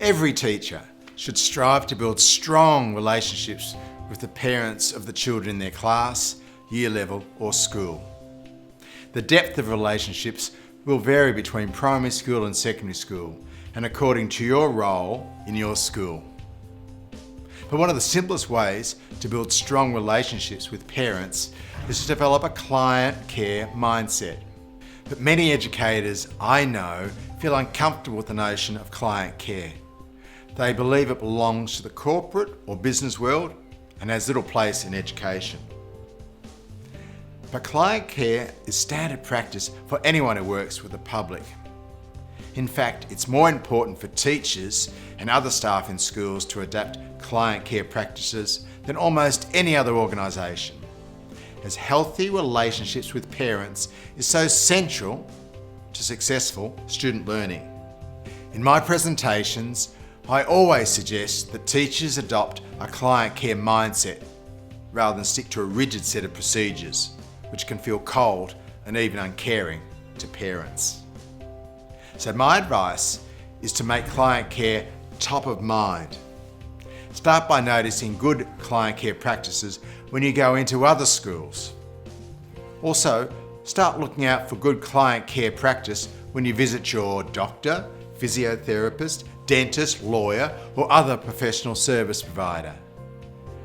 Every teacher should strive to build strong relationships with the parents of the children in their class, year level or school. The depth of relationships will vary between primary school and secondary school and according to your role in your school. But one of the simplest ways to build strong relationships with parents is to develop a client care mindset. But many educators I know feel uncomfortable with the notion of client care. They believe it belongs to the corporate or business world and has little place in education. But client care is standard practice for anyone who works with the public. In fact, it's more important for teachers and other staff in schools to adapt client care practices than almost any other organisation, as healthy relationships with parents is so central to successful student learning. In my presentations, I always suggest that teachers adopt a client care mindset rather than stick to a rigid set of procedures, which can feel cold and even uncaring to parents. So my advice is to make client care top of mind. Start by noticing good client care practices when you go into other schools. Also, start looking out for good client care practice when you visit your doctor, physiotherapist, dentist, lawyer, or other professional service provider.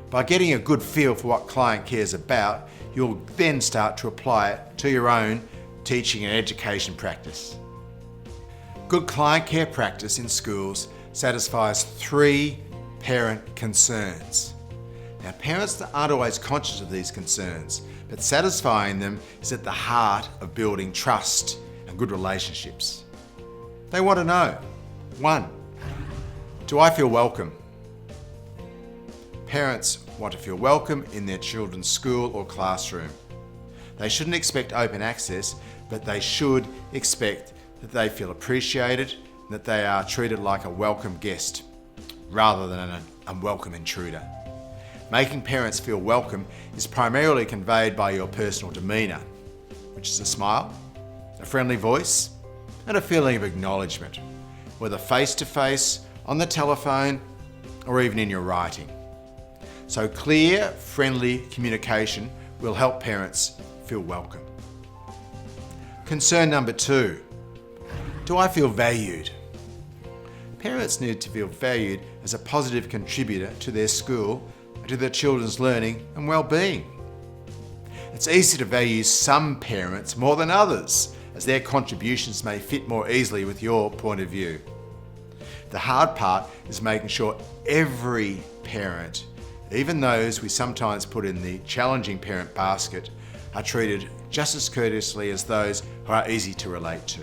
By getting a good feel for what client care is about, you'll then start to apply it to your own teaching and education practice. Good client care practice in schools satisfies 3 parent concerns. Now, parents aren't always conscious of these concerns, but satisfying them is at the heart of building trust and good relationships. They want to know: 1, do I feel welcome? Parents want to feel welcome in their children's school or classroom. They shouldn't expect open access, but they should expect that they feel appreciated and that they are treated like a welcome guest rather than an unwelcome intruder. Making parents feel welcome is primarily conveyed by your personal demeanour, which is a smile, a friendly voice, and a feeling of acknowledgement, whether face-to-face, on the telephone, or even in your writing. So clear, friendly communication will help parents feel welcome. Concern number 2, do I feel valued? Parents need to feel valued as a positive contributor to their school and to their children's learning and well-being. It's easy to value some parents more than others, as their contributions may fit more easily with your point of view. The hard part is making sure every parent, even those we sometimes put in the challenging parent basket, are treated just as courteously as those who are easy to relate to.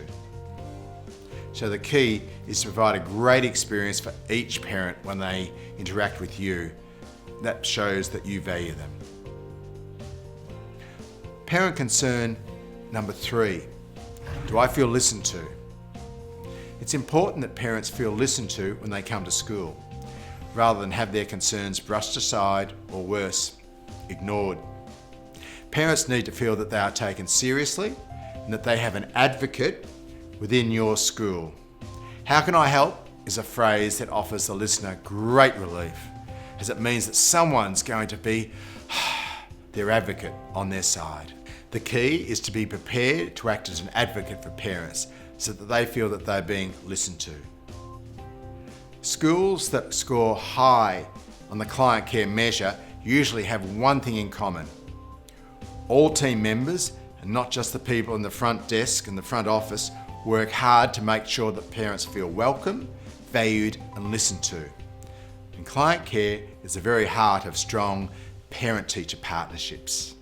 So the key is to provide a great experience for each parent when they interact with you. That shows that you value them. Parent concern number 3, do I feel listened to? It's important that parents feel listened to when they come to school, rather than have their concerns brushed aside or worse, ignored. Parents need to feel that they are taken seriously and that they have an advocate within your school. How can I help is a phrase that offers the listener great relief, as it means that someone's going to be their advocate on their side. The key is to be prepared to act as an advocate for parents so that they feel that they're being listened to. Schools that score high on the client care measure usually have one thing in common. All team members, and not just the people in the front desk and the front office, work hard to make sure that parents feel welcome, valued and listened to. And client care is the very heart of strong parent-teacher partnerships.